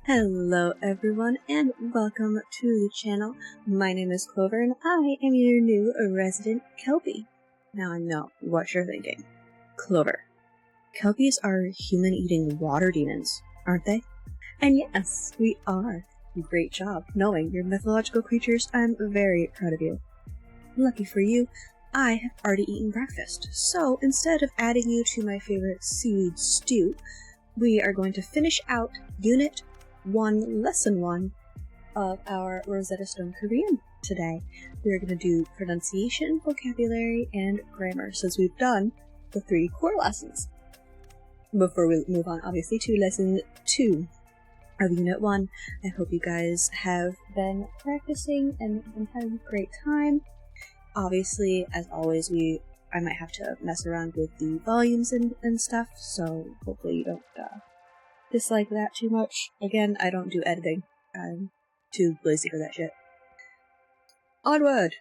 Hello everyone and welcome to the channel. My name is Clover and I am your new resident Kelpie. Now I know what you're thinking. Clover, Kelpies are human-eating water demons, aren't they? And yes, we are. Great job knowing your mythological creatures. I'm very proud of you. Lucky for you, I have already eaten breakfast, so instead of adding you to my favorite seaweed stew, we are going to finish out Unit 1, Lesson 1 of our Rosetta Stone Korean today. We're going to do pronunciation, vocabulary, and grammar, since we've done the 3 core lessons. Before we move on, obviously, to Lesson 2 of Unit 1, I hope you guys have been practicing and been having a great time. Obviously, as always, I might have to mess around with the volumes and stuff, so hopefully you don't dislike that too much. Again, I don't do editing. I'm too lazy for that shit. Onward!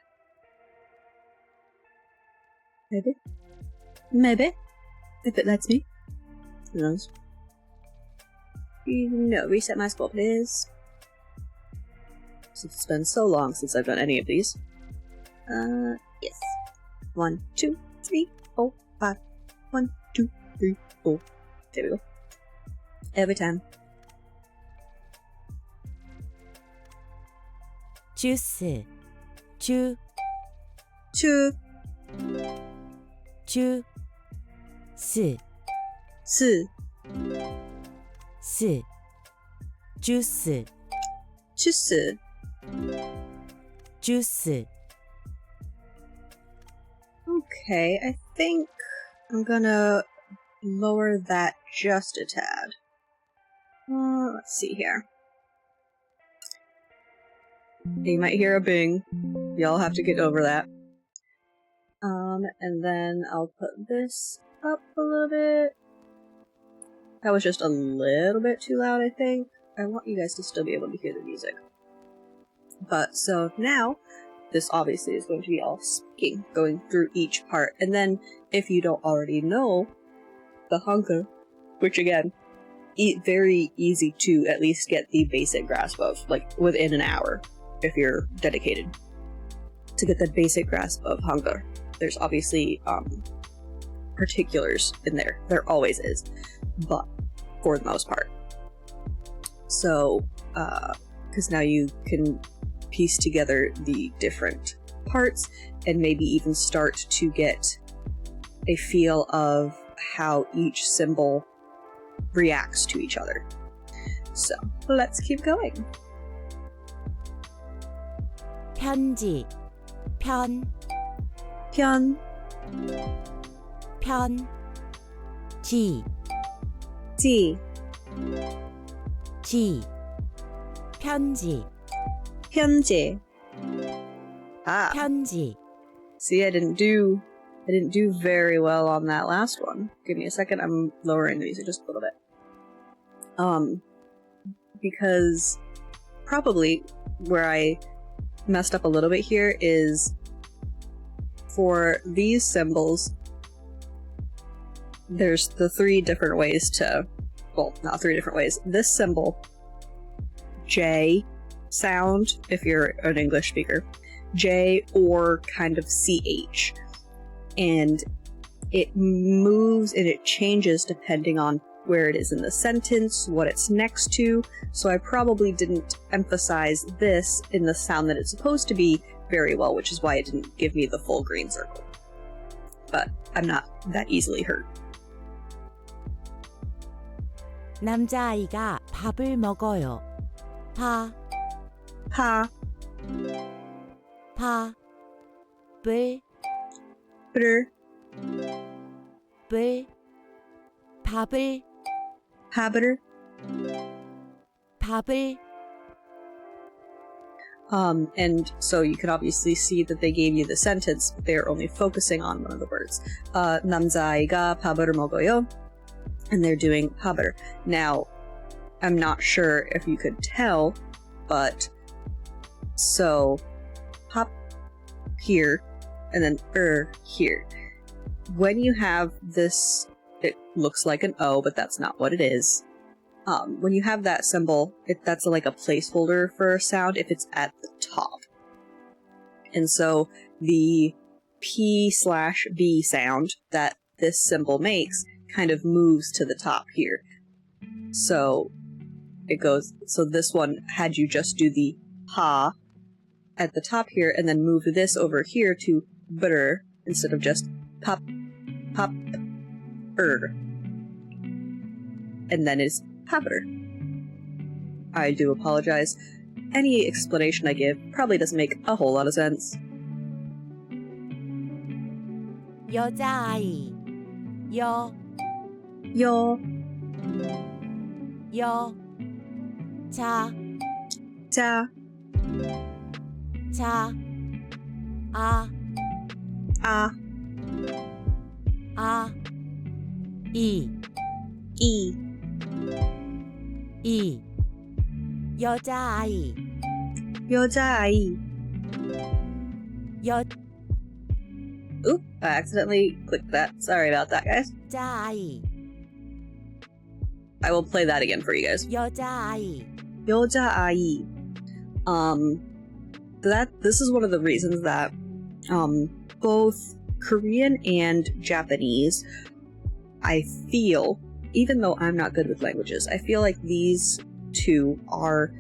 Maybe? Maybe? If it lets me. Who knows? No, reset my scroll, please. Since it's been so long since I've done any of these. Yes. 1, 2, 3, 4, 5. 1, 2, 3, 4. There we go. Every time. 주스, Two. 주스, Si. 주스, Juice. 주스. Okay, I think I'm gonna lower that just a tad. Let's see here. You might hear a bing. Y'all have to get over that. And then I'll put this up a little bit. That was just a little bit too loud, I think. I want you guys to still be able to hear the music. But, so now, this obviously is going to be all speaking, going through each part. And then, if you don't already know the Hangul, which again, very easy to at least get the basic grasp of, like, within an hour, if you're dedicated to get the basic grasp of Hangul. There's obviously, particulars in there. There always is. But, for the most part. So, because now you can piece together the different parts and maybe even start to get a feel of how each symbol reacts to each other. So, let's keep going. 편지, 편, Pyun, 지, Ji, 편지, Hyunji. Ah, 편지, see, I didn't do very well on that last one. Give me a second, I'm lowering the music just a little bit. Because probably where I messed up a little bit here is for these symbols, there's the 3 different ways to, well, not 3 different ways. This symbol, J sound, if you're an English speaker, J or kind of CH. And it moves and it changes depending on where it is in the sentence, what it's next to, so I probably didn't emphasize this in the sound that it's supposed to be very well, which is why it didn't give me the full green circle. But I'm not that easily hurt. 남자아이가 밥을 먹어요. 밥, Ha, 밥을, Br, 밥을, Habiter. 밥을, And so you can obviously see that they gave you the sentence, but they're only focusing on one of the words. 남자아이가 밥을 먹어요. And they're doing 밥을. Now, I'm not sure if you could tell, but so pop here and then here. When you have this, it looks like an O, but that's not what it is. when you have that symbol, that's like a placeholder for a sound if it's at the top. And so the P/B sound that this symbol makes kind of moves to the top here. So it goes, so this one had you just do the ha at the top here and then move this over here to brr instead of just pop, pop, and then it's popper. I do apologize. Any explanation I give probably doesn't make a whole lot of sense. 여자아이 여 자 이 여자아이 Oop, I accidentally clicked that. Sorry about that, guys. 여자아이 I will play that again for you guys. 여자아이 This is one of the reasons that both Korean and Japanese, I feel, even though I'm not good with languages, I feel like these two are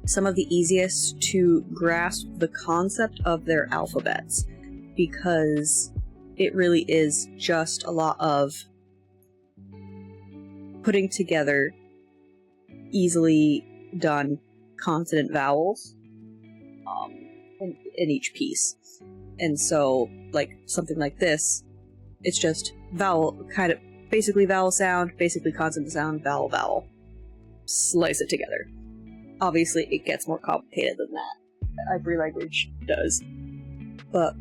some of the easiest to grasp the concept of their alphabets, because it really is just a lot of putting together easily done consonant vowels in each piece. And so, like, something like this, it's just vowel, kind of, basically vowel sound, basically consonant sound, vowel, vowel. Slice it together. Obviously, it gets more complicated than that. Every language does. But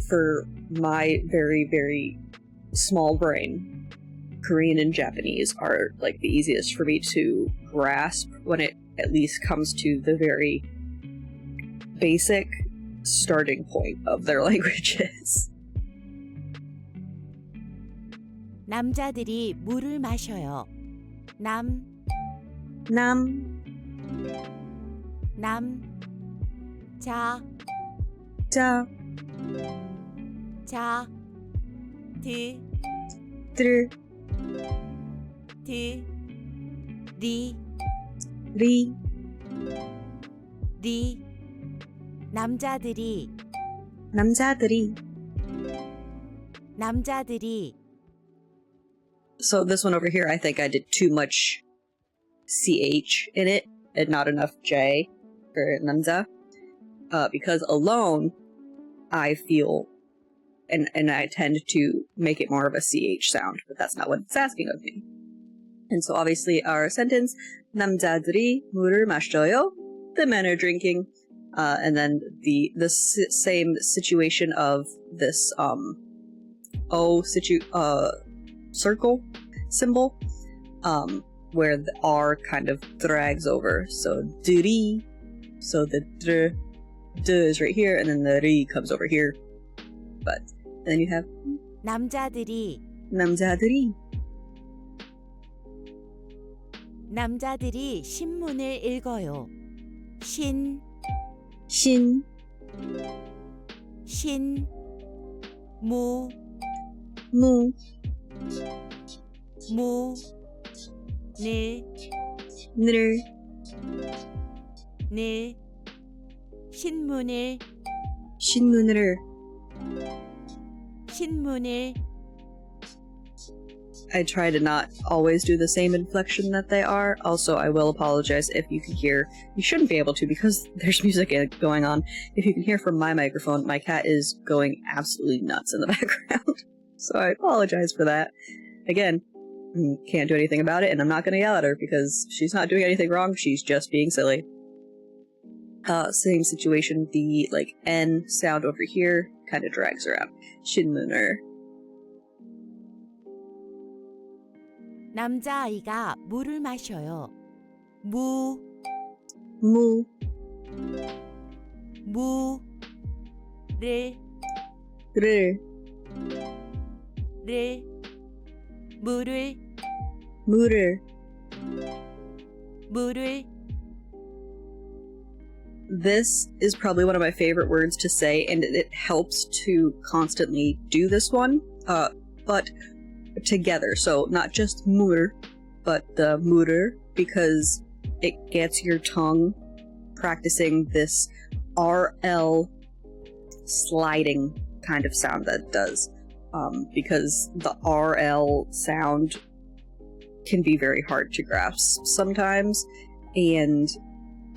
for my very, very small brain, Korean and Japanese are, like, the easiest for me to grasp when it at least comes to the very basic starting point of their languages. 남자들이 물을 마셔요. 남 자 리 남자들이 So this one over here, I think I did too much CH in it and not enough J for namza. Because alone, I feel, and I tend to make it more of a CH sound, but that's not what it's asking of me. And so obviously our sentence, 남자들이 물을 마셔요, the men are drinking. And then the same situation of this circle symbol, where the R kind of drags over. So 드리, so the d is right here, and then the 리 comes over here. But then you have 남자들이 신문을 읽어요. 신문을 I try to not always do the same inflection that they are. Also, I will apologize if you can hear. You shouldn't be able to because there's music going on. If you can hear from my microphone, my cat is going absolutely nuts in the background. So I apologize for that. Again, can't do anything about it, and I'm not going to yell at her because she's not doing anything wrong. She's just being silly. Same situation. The N sound over here kind of drags around. 신문을. 남자아이가 물을 마셔요. 무를 물을 물을 This is probably one of my favorite words to say, and it helps to constantly do this one, but together. So not just mur, but the murder, because it gets your tongue practicing this RL sliding kind of sound that it does. Because the RL sound can be very hard to grasp sometimes, and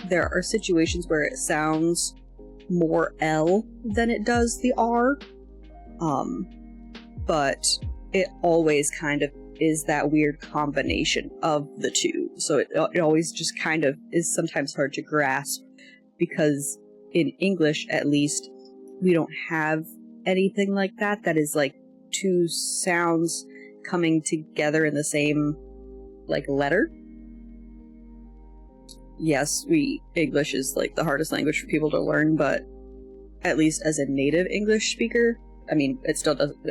there are situations where it sounds more L than it does the R, but it always kind of is that weird combination of the two, so it always just kind of is sometimes hard to grasp, because in English, at least, we don't have anything like that is like two sounds coming together in the same like letter. Yes, English is like the hardest language for people to learn, but at least as a native English speaker, I mean,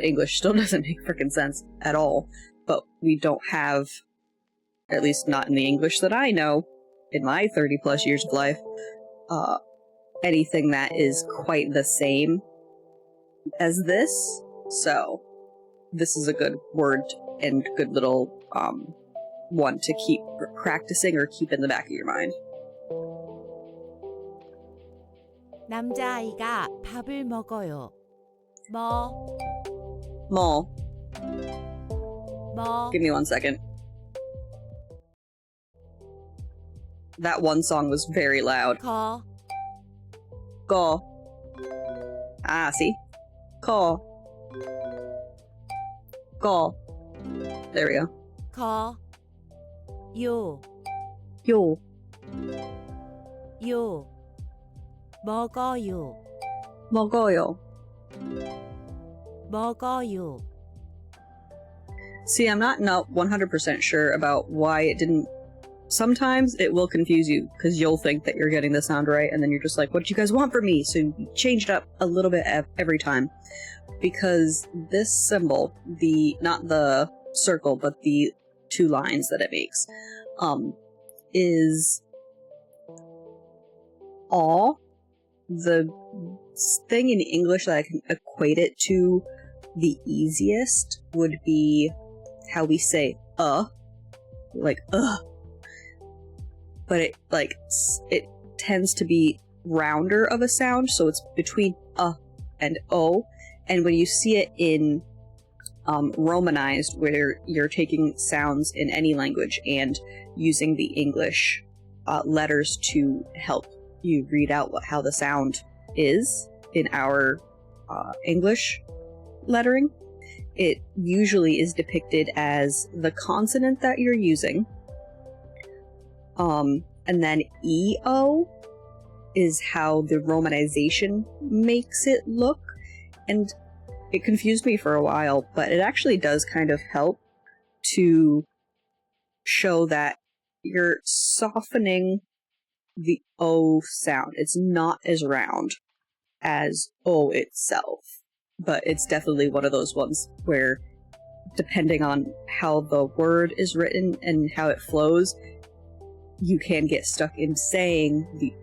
English still doesn't make freaking sense at all, but we don't have, at least not in the English that I know, in my 30 plus years of life, anything that is quite the same as this, so this is a good word and good little, one to keep practicing or keep in the back of your mind. 남자아이가 밥을 먹어요. 뭐 Give me 1 second. That one song was very loud. 거 Go. Ah, see? Go. Go. There we go. 거 요 Yo. 요 먹어요 먹어요. 먹어요 See, I'm not 100% sure about why it didn't. Sometimes it will confuse you, because you'll think that you're getting the sound right, and then you're just like, what do you guys want from me? So you change it up a little bit every time. Because this symbol, not the circle, but the two lines that it makes, is aw. The thing in English that I can equate it to the easiest would be how we say like but it tends to be rounder of a sound, so it's between and o, and when you see it in Romanized, where you're taking sounds in any language and using the English letters to help you read out how the sound is in our English lettering, it usually is depicted as the consonant that you're using, and then EO is how the romanization makes it look, and it confused me for a while, but it actually does kind of help to show that you're softening the O sound. It's not as round as O itself, but it's definitely one of those ones where, depending on how the word is written and how it flows, you can get stuck in saying the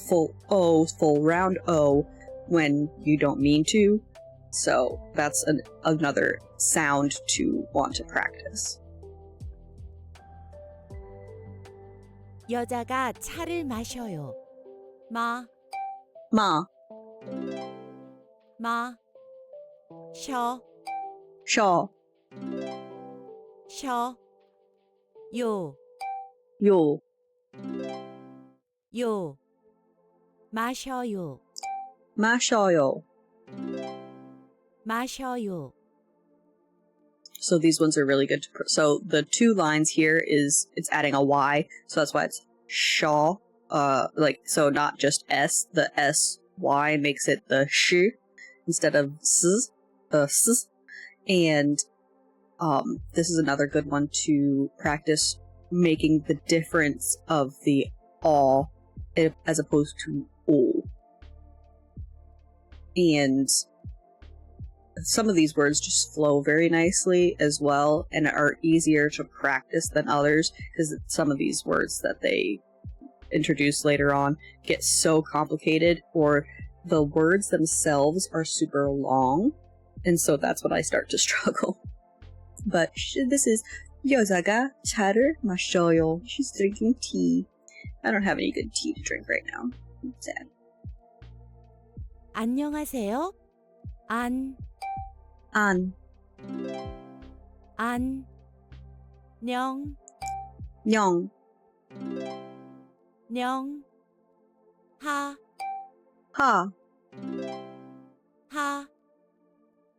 full O, full round O, when you don't mean to. So that's another sound to want to practice. 여자가 차를 마셔요. 마 쉬어 셔 쉬어 요 마셔요 마셔요. 마셔요 So these ones are really good. So the two lines here it's adding a Y, so that's why it's shaw. So not just S, the S-Y makes it the sh instead of s, s. And this is another good one to practice making the difference of the aw as opposed to o. And some of these words just flow very nicely as well and are easier to practice than others, because some of these words that they introduce later on get so complicated, or the words themselves are super long, and so that's when I start to struggle. But this is 여자가 차를 마셔요. She's drinking tea. I don't have any good tea to drink right now. I'm sad. 안녕하세요. 안 녕 녕 녕 하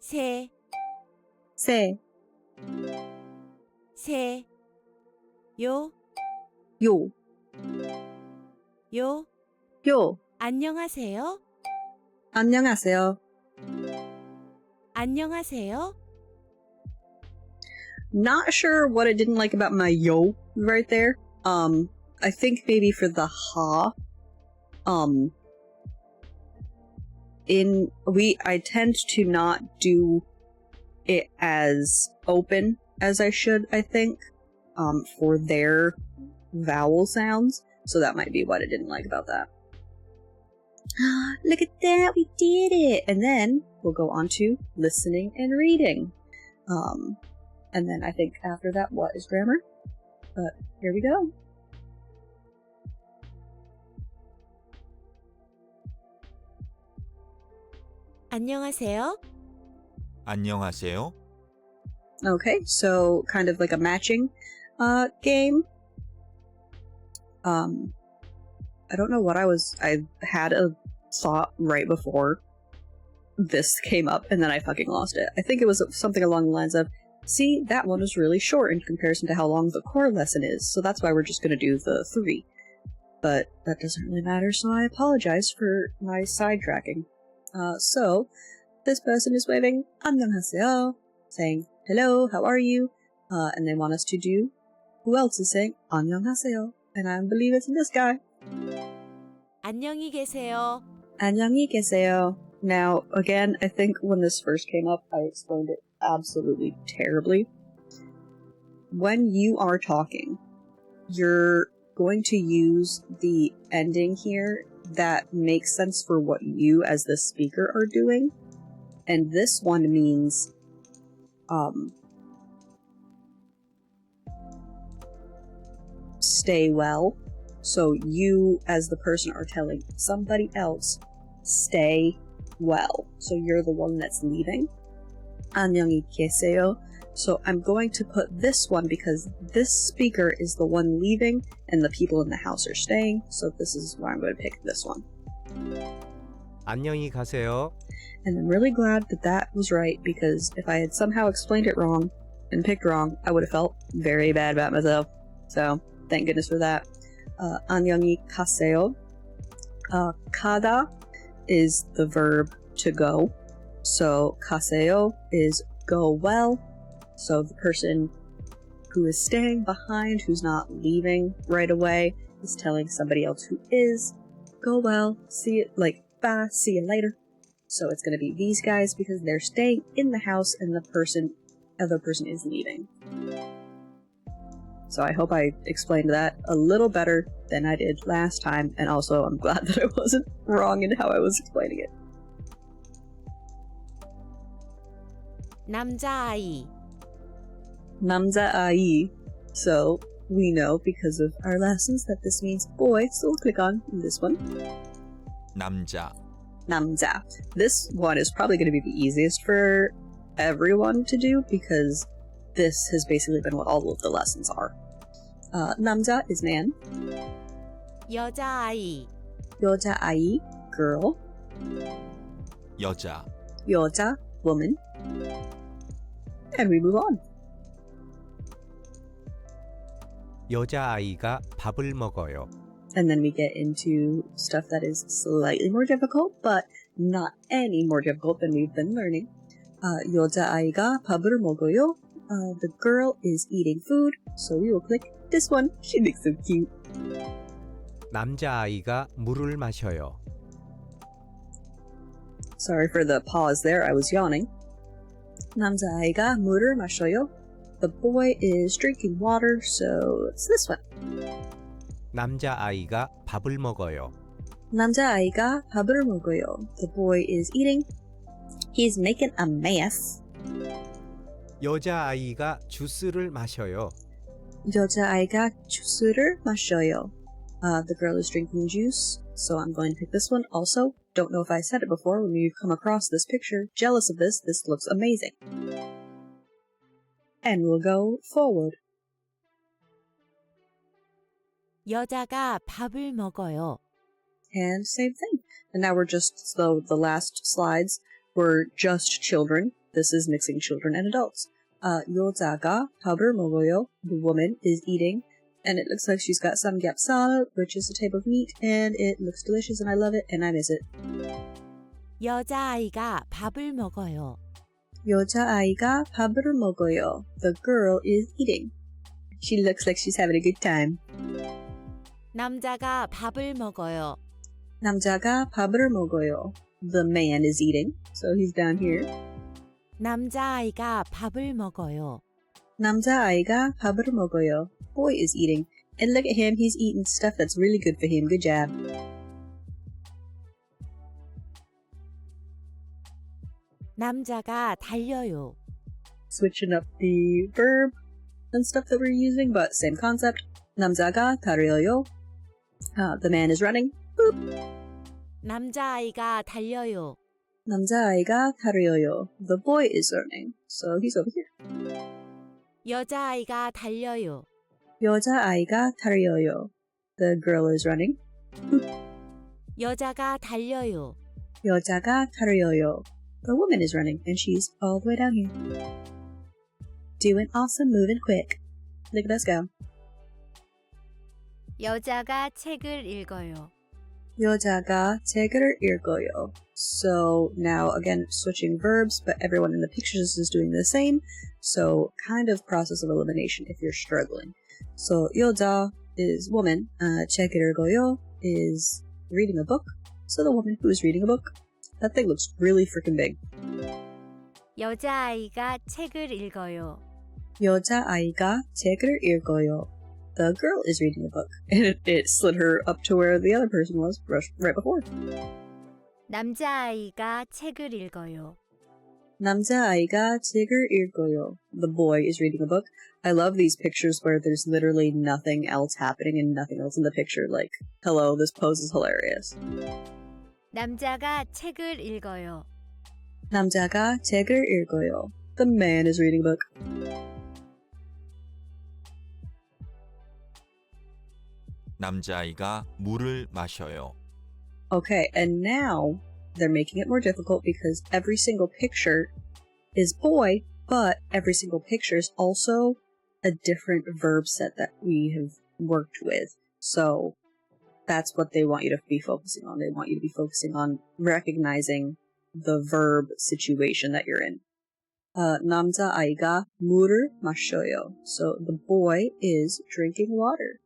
세 요 안녕하세요. 안녕하세요. Not sure what I didn't like about my yo right there. I think maybe for the ha, I tend to not do it as open as I should, I think, for their vowel sounds. So that might be what I didn't like about that. Look at that, we did it! And then we'll go on to listening and reading. And then I think after that, what is grammar? But here we go. 안녕하세요. 안녕하세요. Okay, so kind of like a matching game. I don't know what I had a thought right before this came up, and then I fucking lost it. I think it was something along the lines of, see, that one is really short in comparison to how long the core lesson is, so that's why we're just gonna do the 3. But that doesn't really matter, so I apologize for my sidetracking. So, this person is waving 안녕하세요, saying, hello, how are you? And they want us to do, who else is saying 안녕하세요? And I believe it's this guy. 안녕히 계세요. 안녕히 계세요. Now, again, I think when this first came up, I explained it absolutely terribly. When you are talking, you're going to use the ending here that makes sense for what you as the speaker are doing. And this one means, stay well. So you, as the person, are telling somebody else, stay well. So you're the one that's leaving. 안녕히 계세요. So I'm going to put this one because this speaker is the one leaving and the people in the house are staying. So this is why I'm going to pick this one. 안녕히 가세요. And I'm really glad that that was right, because if I had somehow explained it wrong and picked wrong, I would have felt very bad about myself. So thank goodness for that. 안녕히 가세요. 가다 is the verb to go. So 가세요 is go well. So the person who is staying behind, who's not leaving right away, is telling somebody else who is, go well, see it, like, bye, see you later. So it's going to be these guys because they're staying in the house and the other person is leaving. So I hope I explained that a little better than I did last time, and also I'm glad that I wasn't wrong in how I was explaining it. 남자아이. 남자아이. So we know because of our lessons that this means boy, so we'll click on this one. 남자. 남자. This one is probably going to be the easiest for everyone to do because this has basically been what all of the lessons are. 남자 is man. 여자아이. 여자아이, girl. 여자. 여자, woman. And we move on. 여자아이가 밥을 먹어요. And then we get into stuff that is slightly more difficult, but not any more difficult than we've been learning. 여자아이가 밥을 먹어요. The girl is eating food, so we will click this one. She looks so cute. 남자아이가 물을 마셔요. Sorry for the pause there, I was yawning. 남자아이가 물을 마셔요. The boy is drinking water, so it's this one. 남자아이가 밥을 먹어요. 남자아이가 밥을 먹어요. The boy is eating. He's making a mess. 여자아이가 주스를 마셔요. 여자아이가 주스를 마셔요. The girl is drinking juice, so I'm going to pick this one. Also, don't know if I said it before when you've come across this picture. Jealous of this. This looks amazing. And we'll go forward. 여자가 밥을 먹어요. And same thing. And now we're just, so the last slides were just children. This is mixing children and adults. 여자가 밥을 먹어요. The woman is eating. And it looks like she's got samgyeopsal, which is a type of meat, and it looks delicious, and I love it, and I miss it. 여자아이가 밥을 먹어요. 여자아이가 밥을 먹어요. The girl is eating. She looks like she's having a good time. 남자가 밥을 먹어요. 남자가 밥을 먹어요. The man is eating, so he's down here. 남자아이가 밥을 먹어요. 남자아이가 밥을 먹어요. Boy is eating. And look at him, he's eating stuff that's really good for him. Good job. 남자가 달려요. Switching up the verb and stuff that we're using, but same concept. 남자가 달려요. The man is running. Boop. 남자아이가 달려요. 남자아이가 달려요. The boy is running. So he's over here. 여자아이가 달려요. 여자아이가 달려요. The girl is running. 여자가 달려요. 여자가 달려요. The woman is running, and she's all the way down here. Doing awesome, moving quick. Look at us go. 여자가 책을 읽어요. 여자가 책을 읽어요. So now again switching verbs, but everyone in the pictures is doing the same. So kind of process of elimination if you're struggling. So 여자 is woman. 책을 읽어요 is reading a book. So the woman who is reading a book. That thing looks really freaking big. 여자아이가 책을 읽어요. 여자아이가 책을 읽어요. The girl is reading a book. And it slid her up to where the other person was right before. 남자아이가 책을 읽어요. 남자아이가 책을 읽어요. The boy is reading a book. I love these pictures where there's literally nothing else happening and nothing else in the picture. Like, hello, this pose is hilarious. 남자가 책을 읽어요. 남자가 책을 읽어요. The man is reading a book. 남자아이가 물을 마셔요. Okay, and now they're making it more difficult because every single picture is boy, but every single picture is also a different verb set that we have worked with. So that's what they want you to be focusing on. They want you to be focusing on recognizing the verb situation that you're in. 남자아이가 물을 마셔요. So the boy is drinking water.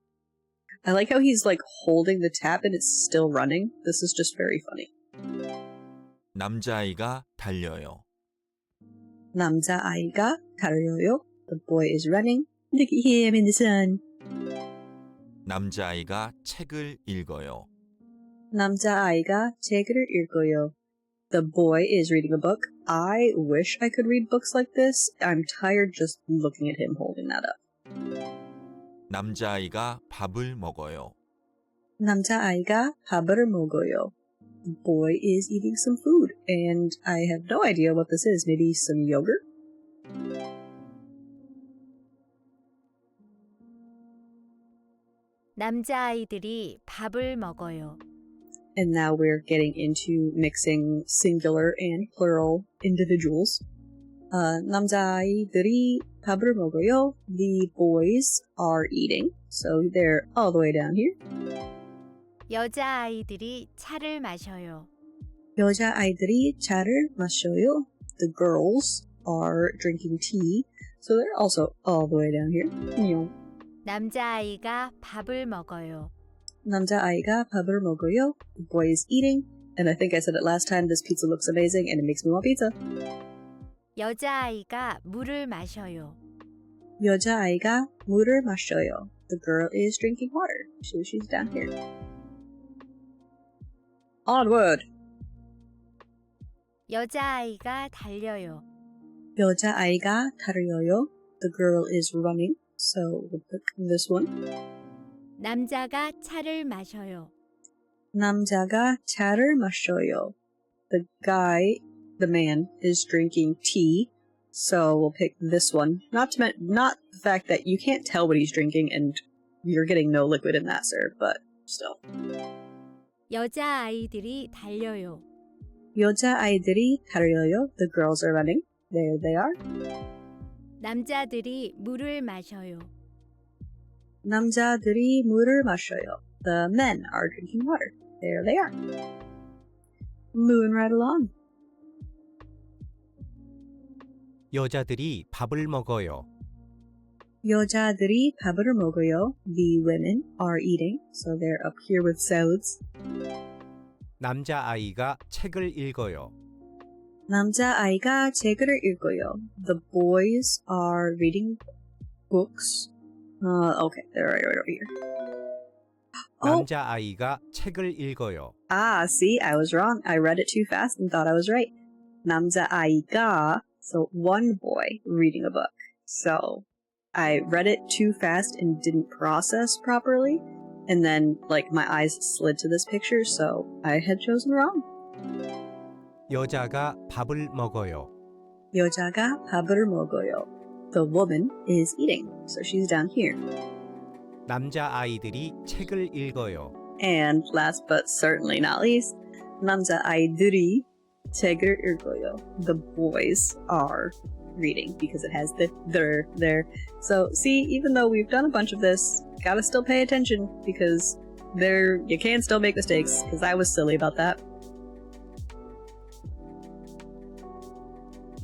I like how he's like holding the tap and it's still running. This is just very funny. 남자아이가 달려요. 남자아이가 달려요. The boy is running. Look at him in the sun. 남자아이가 책을 읽어요. 남자아이가 책을 읽어요. The boy is reading a book. I wish I could read books like this. I'm tired just looking at him holding that up. 남자아이가 밥을 먹어요. 남자아이가 밥을 먹어요. The boy is eating some food, and I have no idea what this is. Maybe some yogurt? 남자아이들이 밥을 먹어요. And now we're getting into mixing singular and plural individuals. 남자아이들이 밥을 먹어요. The boys are eating. So they're all the way down here. 여자아이들이 차를 마셔요. 여자아이들이 차를 마셔요. The girls are drinking tea. So they're also all the way down here. 남자아이가 밥을 먹어요. 남자아이가 밥을 먹어요. The boy is eating. And I think I said it last time, this pizza looks amazing and it makes me want pizza. 여자아이가 물을 마셔요. 여자아이가 물을 마셔요. The girl is drinking water. So she's down here. Onward. 여자아이가 달려요. 여자아이가 달려요. The girl is running. So we'll pick this one. 남자가 차를 마셔요. 남자가 차를 마셔요. The man is drinking tea. So we'll pick this one. Not the fact that you can't tell what he's drinking and you're getting no liquid in that, sir, but still. 여자아이들이 달려요. 여자아이들이 달려요. The girls are running. There they are. 남자들이 물을 마셔요. 남자들이 물을 마셔요. The men are drinking water. There they are. Moving right along. 여자들이 밥을 먹어요. 여자들이 밥을 먹어요. The women are eating. So they're up here with salads. 남자아이가 책을 읽어요. 남자아이가 책을 읽어요. The boys are reading books. Okay, they're right over here. 남자아이가 책을 읽어요. See, I was wrong. I read it too fast and thought I was right. 남자아이가, so one boy reading a book. So I read it too fast and didn't process properly. And then, my eyes slid to this picture, so I had chosen wrong. 여자가 밥을 먹어요. 여자가 밥을 먹어요. The woman is eating, so she's down here. 남자아이들이 책을 읽어요. And last but certainly not least, 남자아이들이 책을 읽어요. The boys are reading because it has the there there. So see, even though we've done a bunch of this, gotta still pay attention because you can still make mistakes because I was silly about that.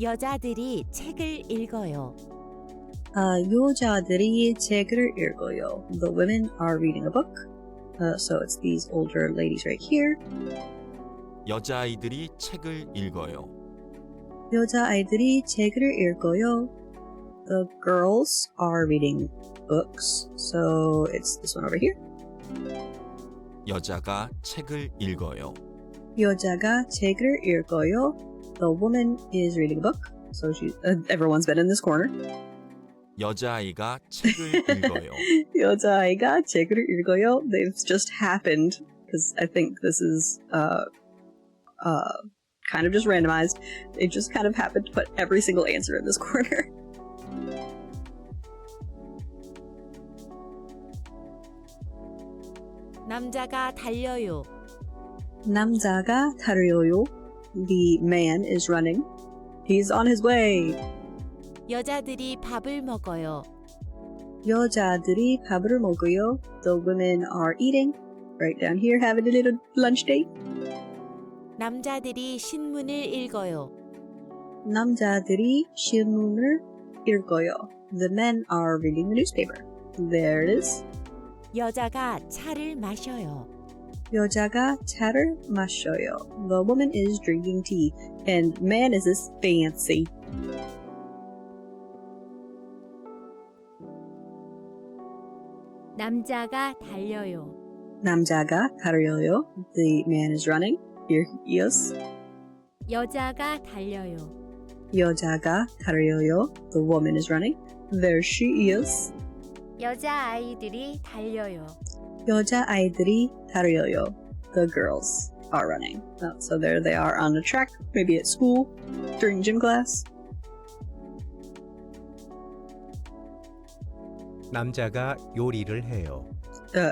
여자들이 책을 읽어요. 여자들이 책을 읽어요. The women are reading a book. So it's these older ladies right here. 여자아이들이 책을 읽어요. 여자아이들이 책을 읽어요. The girls are reading books. So it's this one over here. 여자가 책을 읽어요. 여자가 책을 읽어요. The woman is reading a book. So everyone's been in this corner. 여자아이가 책을 읽어요. 여자아이가 책을 읽어요. They've just happened because I think this is kind of just randomized. They just kind of happened to put every single answer in this corner. 남자가 달려요. 남자가 달려요. The man is running. He's on his way. 여자들이 밥을 먹어요. 여자들이 밥을 먹어요. The women are eating. Right down here, having a little lunch date. 남자들이 신문을 읽어요. 남자들이 신문을 읽어요. The men are reading the newspaper. There it is. 여자가 차를 마셔요. 여자가 차를 마셔요. The woman is drinking tea. And man, is this fancy. 남자가 달려요. 남자가 달려요. The man is running. Here he is. 여자가 달려요. 여자가 달려요. The woman is running. There she is. 여자아이들이 달려요. 여자아이들이 달려요. The girls are running. So there they are on the track, maybe at school, during gym class. 남자가 요리를 해요.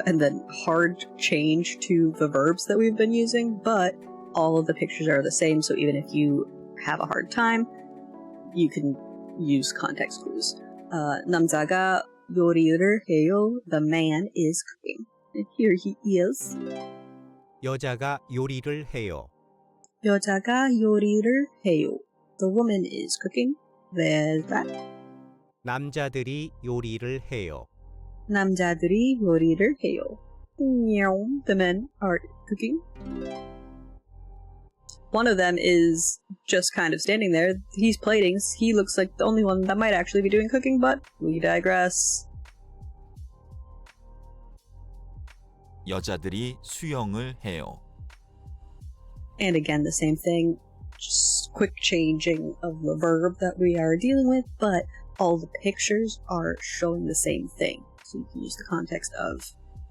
And then hard change to the verbs that we've been using, but all of the pictures are the same, so even if you have a hard time, you can use context clues. 남자가 요리를 해요. The man is cooking. And here he is. 여자가 요리를 해요. 여자가 요리를 해요. The woman is cooking. There's that. 남자들이 요리를 해요. 남자들이 요리를 해요. The men are cooking. one of them is just kind of standing there. He's plating. He looks like the only one that might actually be doing cooking, but we digress. 여자들이 수영을 해요. And again, the same thing. Just quick changing of the verb that we are dealing with, but all the pictures are showing the same thing. So you can use the context of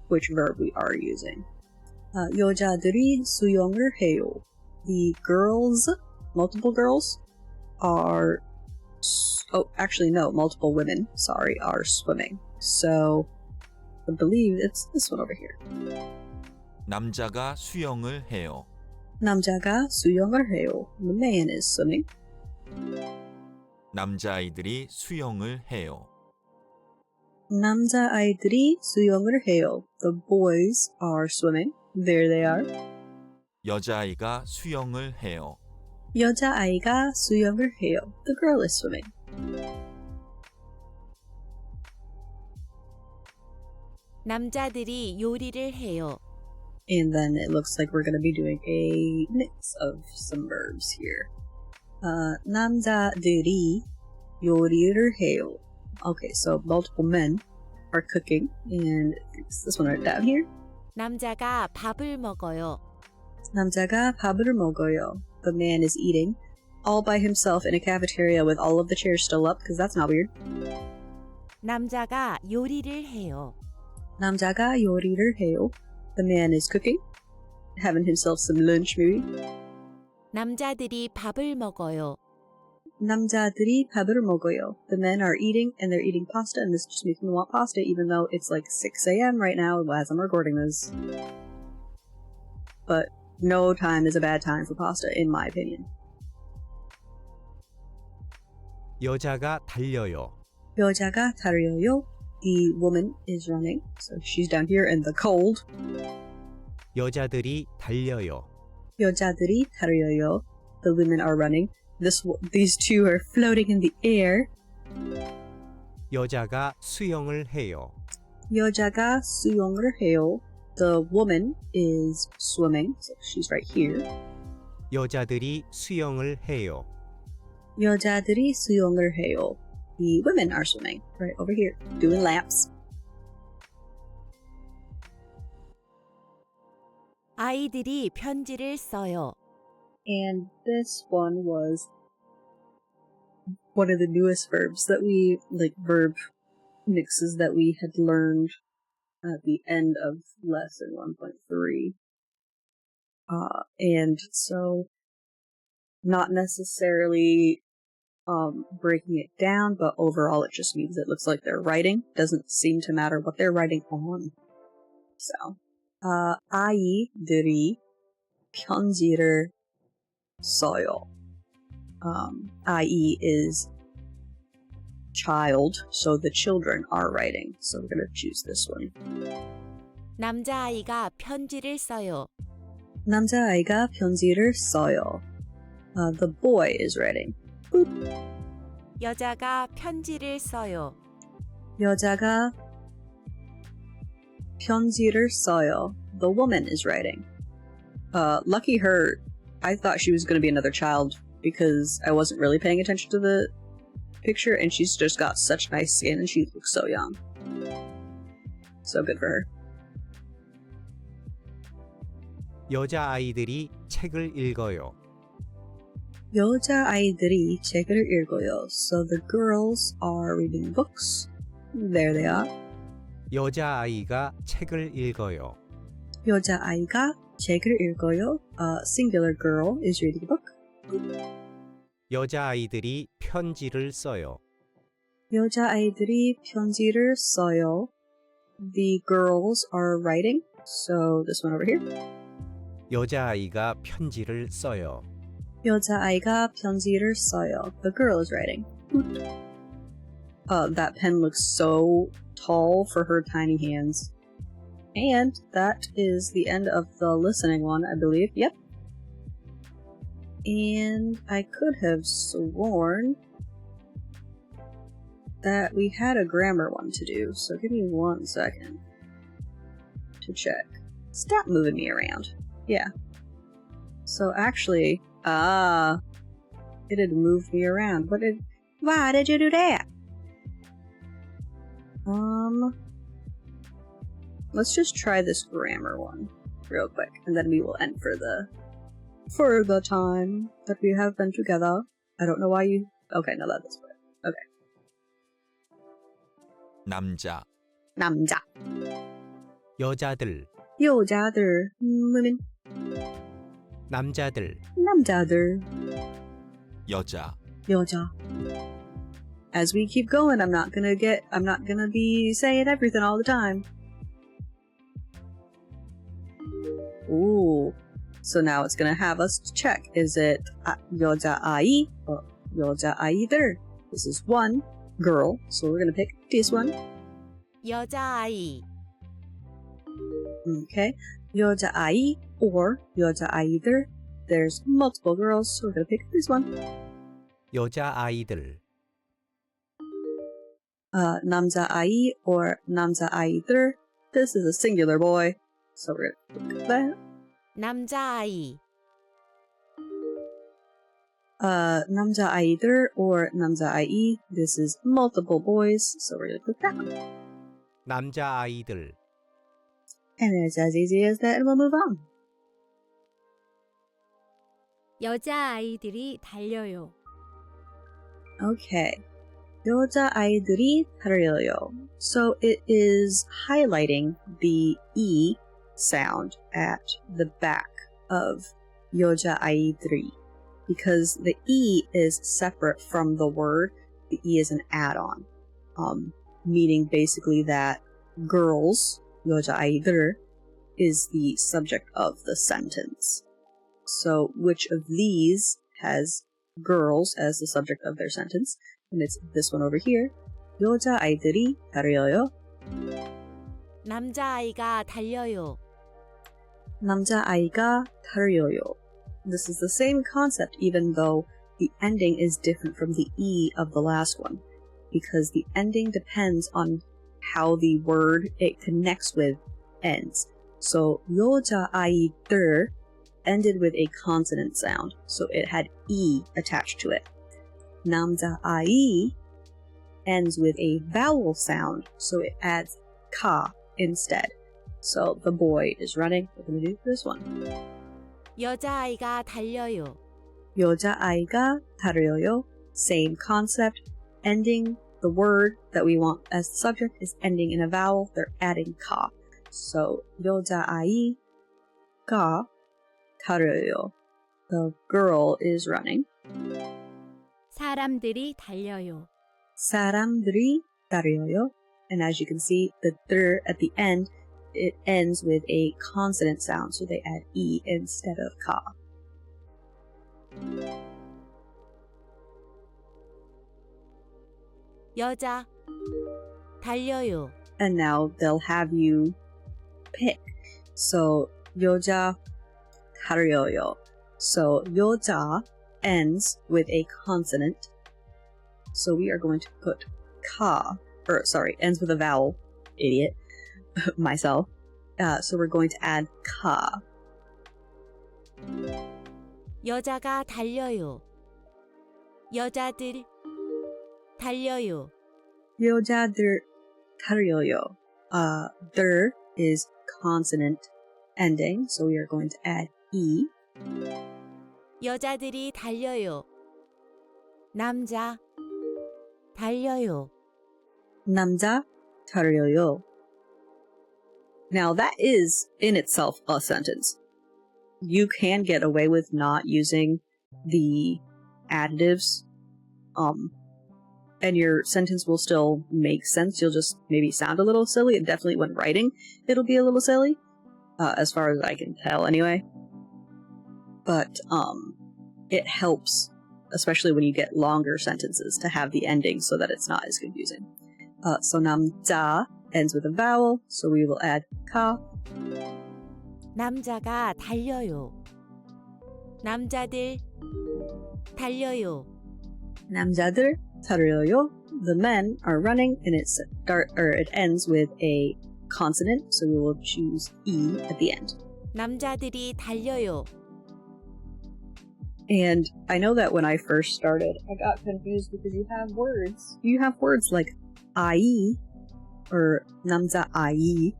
which verb we are using. 여자들이 수영을 해요. The girls, multiple girls, are... Oh, actually no, multiple women, sorry, are swimming. So, I believe it's this one over here. 남자가 수영을 해요. 남자가 수영을 해요. The man is swimming. 남자아이들이 수영을 해요. 남자아이들이 수영을 해요. The boys are swimming. There they are. 여자아이가 수영을 해요. 여자아이가 수영을 해요. The girl is swimming. 남자들이 요리를 해요. And then it looks like we're going to be doing a mix of some verbs here. 남자들이 요리를 해요. Okay, so multiple men are cooking, and it's this one right down here. 남자가 밥을 먹어요. 남자가 밥을 먹어요. The man is eating all by himself in a cafeteria with all of the chairs still up, because that's not weird. 남자가 요리를 해요. 남자가 요리를 해요. The man is cooking, having himself some lunch maybe. 남자들이 밥을 먹어요. 남자들이 밥을 먹어요. The men are eating, and they're eating pasta, and this just makes me want pasta, even though it's like 6 a.m. right now as I'm recording this. But no time is a bad time for pasta, in my opinion. 여자가 달려요. 여자가 달려요. The woman is running, so she's down here in the cold. 여자들이 달려요. 여자들이 달려요. The women are running. These two are floating in the air. 여자가 수영을 해요. 여자가 수영을 해요. The woman is swimming, so she's right here. 여자들이 수영을 해요. 여자들이 수영을 해요. The women are swimming, right over here, doing laps. 아이들이 편지를 써요. And this one was one of the newest verbs that we, like verb mixes that we had learned at the end of lesson 1.3. And so, not necessarily breaking it down, but overall it just means it looks like they're writing. Doesn't seem to matter what they're writing on. So, 아이들이 편지를 써요. I.e. is child, so the children are writing. So we're going to choose this one. 남자아이가 편지를 써요. 남자아이가 편지를 써요. The boy is writing. Boop. 여자가 편지를 써요. 여자가 편지를 써요. The woman is writing. Lucky her, I thought she was going to be another child because I wasn't really paying attention to the picture, and she's just got such nice skin and she looks so young. So good for her. 여자아이들이 책을 읽어요. 여자아이들이 책을 읽어요. So the girls are reading books. There they are. 여자아이가 책을 읽어요. 여자아이가 책을 읽어요. Singular girl is reading a book. 여자아이들이 편지를 써요. 여자아이들이 편지를 써요. The girls are writing. So this one over here. 여자아이가 편지를 써요. 여자아이가 편지를 써요. The girl is writing. That pen looks so tall for her tiny hands. And that is the end of the listening one, I believe. Yep. And I could have sworn that we had a grammar one to do, so give me 1 second to check. Stop moving me around. Yeah. So actually, Ah. It had moved me around. Why did you do that? Let's just try this grammar one real quick, and then we will end for the time that we have been together. I don't know why you... Okay, no, that is right. Okay. 남자, 남자. 여자들, 여자들. Women. 남자들, 남자들. 여자, 여자. As we keep going, I'm not gonna be saying everything all the time. Ooh. So now it's gonna have us check. Is it 여자아이 or 여자아이들? This is one girl, so we're gonna pick this one. 여자아이, Okay. 여자아이 or 여자아이들. There's multiple girls, so we're gonna pick this one. 여자아이들, 남자아이 or 남자아이들. This is a singular boy, so we're gonna pick that. 남자아이, 남자아이들 or 남자아이. This is multiple boys, so we're gonna click that one. 남자아이들, And it's as easy as that, and we'll move on. 여자아이들이 달려요. Okay. 여자아이들이 달려요. So it is highlighting the E sound at the back of 여자아이들이, because the E is separate from the word. The E is an add-on, meaning basically that girls, 여자아이들, is the subject of the sentence. So which of these has girls as the subject of their sentence? And it's this one over here. 여자아이들이 달려요. 남자아이가 달려요. 남자아이가 달려요. This is the same concept, even though the ending is different from the E of the last one, because the ending depends on how the word it connects with ends. So 여자아이들 ended with a consonant sound, so it had E attached to it. 남자아이 ends with a vowel sound, so it adds ka instead. So the boy is running. We're going to do this one. 여자아이가 달려요. 여자아이가 달려요. Same concept. Ending, the word that we want as the subject is ending in a vowel. They're adding ka. So 여자아이가 달려요. The girl is running. 사람들이 달려요. 사람들이 달려요. And as you can see, the 들 at the end, it ends with a consonant sound, so they add E instead of ka. 여자, 달려요. And now they'll have you pick. So 여자 달려요. So 여자 ends with a consonant. So we are going to put ends with a vowel. Idiot. Myself. So we're going to add ka. 여자가 달려요. 여자들, 달려요. 여자들 달려요. There is consonant ending, so we are going to add E. 여자들이 달려요. 남자, 달려요. 남자 달려요. Now that is in itself a sentence. You can get away with not using the additives, and your sentence will still make sense. You'll just maybe sound a little silly, and definitely when writing, it'll be a little silly, as far as I can tell anyway. But it helps, especially when you get longer sentences, to have the ending so that it's not as confusing. So 남자 ends with a vowel, so we will add ka. 남자가 달려요. 남자들, 달려요. 남자들 달려요. The men are running, and it ends with a consonant, so we will choose E at the end. 남자들이 달려요. And I know that when I first started, I got confused because you have words. You have words like ai or namja ai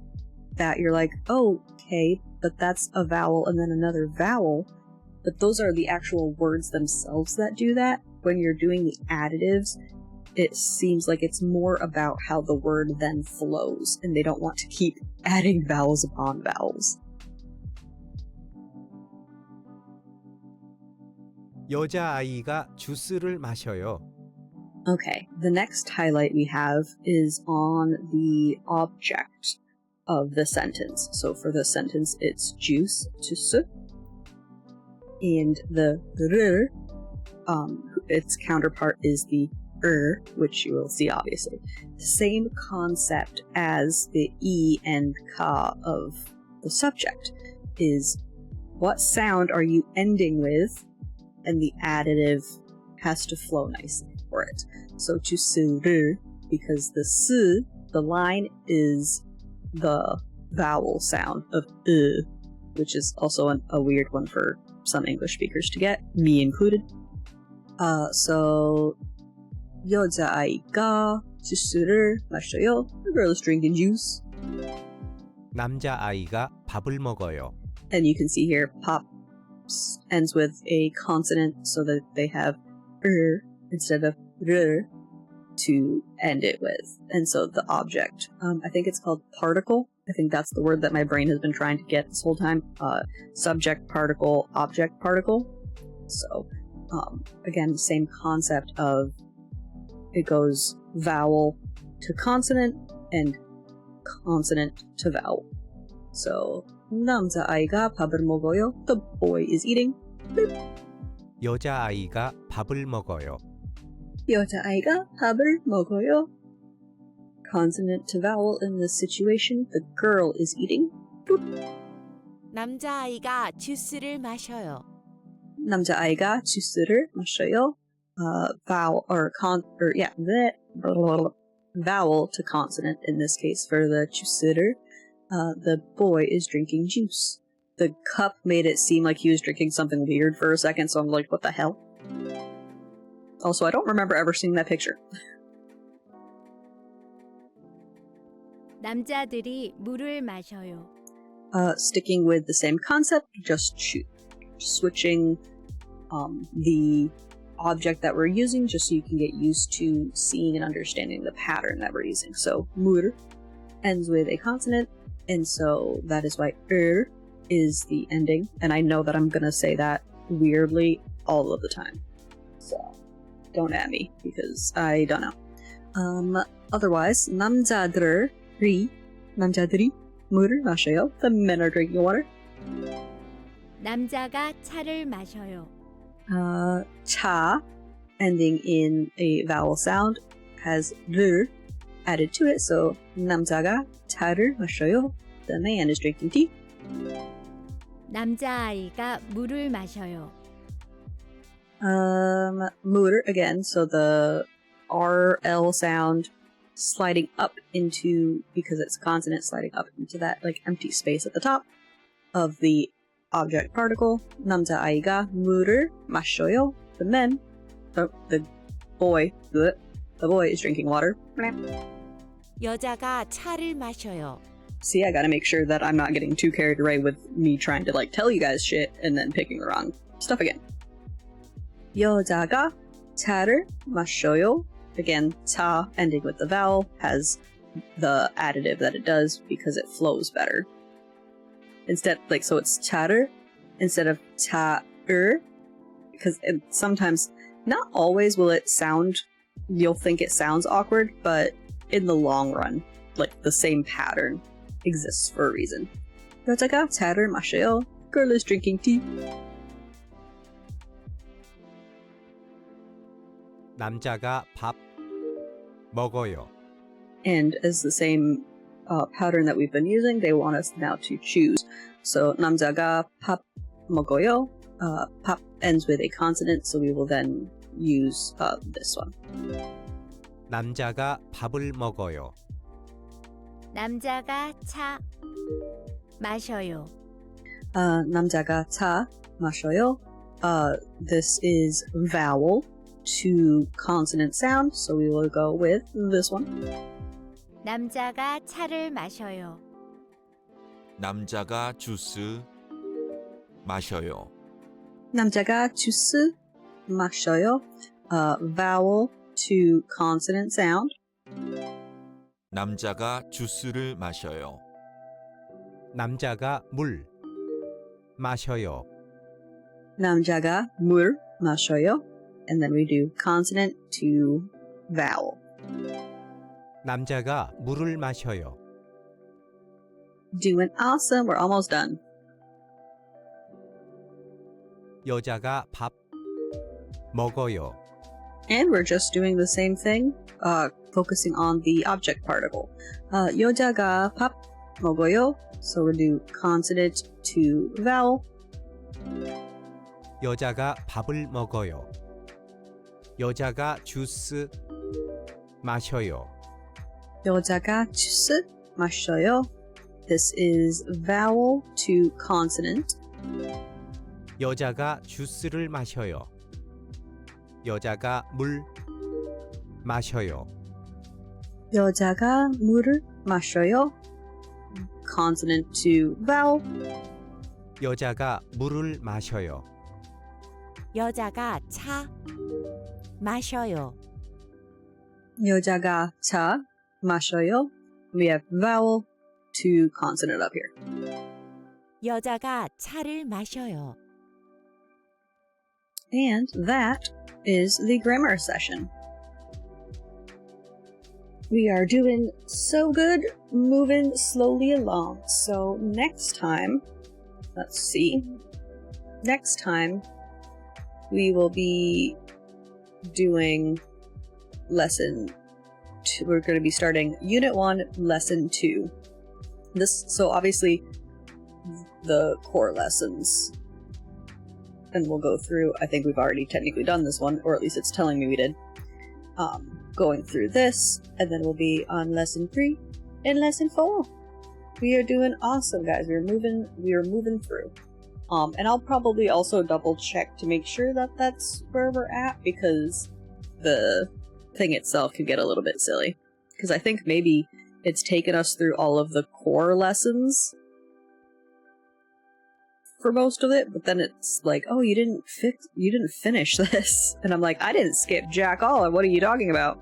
that you're like, oh, okay, but that's a vowel and then another vowel. But those are the actual words themselves that do that. When you're doing the additives, it seems like it's more about how the word then flows, and they don't want to keep adding vowels upon vowels. 여자아이가 주스를 마셔요. Okay, the next highlight we have is on the object of the sentence. So for the sentence, it's juice, 주스, and the r, its counterpart is the which you will see obviously. Same concept as the e and ka of the subject is what sound are you ending with, and the additive has to flow nicely for it. So 주스를, because the s, the line is the vowel sound of which is also a weird one for some English speakers to get, me included. So 여자아이가 주스를 마셔요. The girl is drinking juice. 남자아이가 밥을 먹어요. And you can see here, pop ends with a consonant so that they have instead of r to end it with. And so the object, I think it's called particle. I think that's the word that my brain has been trying to get this whole time. Subject particle, object particle. So, again, the same concept of it goes vowel to consonant and consonant to vowel. So, 남자아이가 밥을 먹어요. The boy is eating. 여자아이가 밥을 먹어요. 여자아이가 밥을 먹어요. Consonant to vowel in this situation. The girl is eating. 남자아이가 주스를 마셔요. 남자아이가 주스를 마셔요. Vowel vowel to consonant in this case for the 주스를. The boy is drinking juice. The cup made it seem like he was drinking something weird for a second, so I'm like, what the hell? Also, I don't remember ever seeing that picture. 남자들이 물을 마셔요. Sticking with the same concept, just switching the object that we're using just so you can get used to seeing and understanding the pattern that we're using. So, 물 ends with a consonant, and so that is why is the ending. And I know that I'm gonna say that weirdly all of the time. So, don't at me, because I don't know. Otherwise, 남자들이 물을 마셔요. The men are drinking water. 남자가 차를 마셔요. 차, ending in a vowel sound, has 를 added to it, so 남자가 차를 마셔요. The man is drinking tea. 남자아이가 물을 마셔요. 물 again, so the RL sound sliding up into, because it's consonant, sliding up into that like empty space at the top of the object particle. 남자아이가 물을 마셔요. The men, the boy is drinking water. 여자가 차를 마셔요. See, I gotta make sure that I'm not getting too carried away with me trying to like tell you guys shit and then picking the wrong stuff again. 여자가 차를 마셔요. Again, 차 ending with the vowel has the additive that it does because it flows better. Instead, like, so it's 차를 instead of 차을, because sometimes, not always will it sound, you'll think it sounds awkward, but in the long run, like, the same pattern exists for a reason. 여자가 차를 마셔요. Girl is drinking tea. 남자가 밥 먹어요. And as the same pattern that we've been using, they want us now to choose. So 남자가 밥 먹어요. 밥 ends with a consonant, so we will then use this one. 남자가 밥을 먹어요. 남자가 차 마셔요. 남자가 차 마셔요. This is vowel to consonant sound, so we will go with this one. 남자가 차를 마셔요. 남자가 주스 마셔요. 남자가 주스 마셔요. Vowel to consonant sound. 남자가 주스를 마셔요. 남자가 물 마셔요. 남자가 물 마셔요. And then we do consonant to vowel. 남자가 물을 마셔요. Doing awesome. We're almost done. 여자가 밥 먹어요. And we're just doing the same thing, focusing on the object particle. 여자가 밥 먹어요. So we'll do consonant to vowel. 여자가 밥을 먹어요. 여자가 주스 마셔요. 여자가 주스 마셔요. This is vowel to consonant. 여자가 주스를 마셔요. 여자가 물 마셔요. 여자가 물을 마셔요. Consonant to vowel. 여자가 물을 마셔요. 여자가 차 마셔요. 여자가 차 마셔요. We have vowel to consonant up here. 여자가 차를 마셔요. And that is the grammar session. We are doing so good, moving slowly along. So next time, let's see. Next time, we will be doing lesson 2. We're going to be starting Unit 1, Lesson 2. So obviously, the core lessons. And we'll go through, I think we've already technically done this one, or at least it's telling me we did. Going through this, and then we'll be on Lesson 3 and Lesson 4. We are doing awesome, guys. We are moving through. And I'll probably also double check to make sure that that's where we're at, because the thing itself can get a little bit silly. Because I think maybe it's taken us through all of the core lessons for most of it, but then it's like, oh, you didn't finish this. And I'm like, I didn't skip jack all. What are you talking about?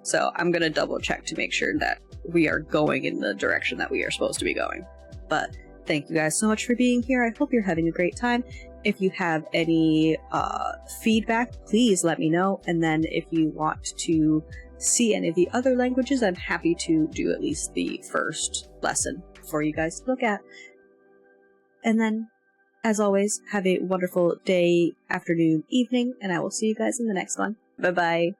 So I'm gonna double check to make sure that we are going in the direction that we are supposed to be going. But thank you guys so much for being here. I hope you're having a great time. If you have any feedback, please let me know. And then if you want to see any of the other languages, I'm happy to do at least the first lesson for you guys to look at. And then, as always, have a wonderful day, afternoon, evening, and I will see you guys in the next one. Bye-bye.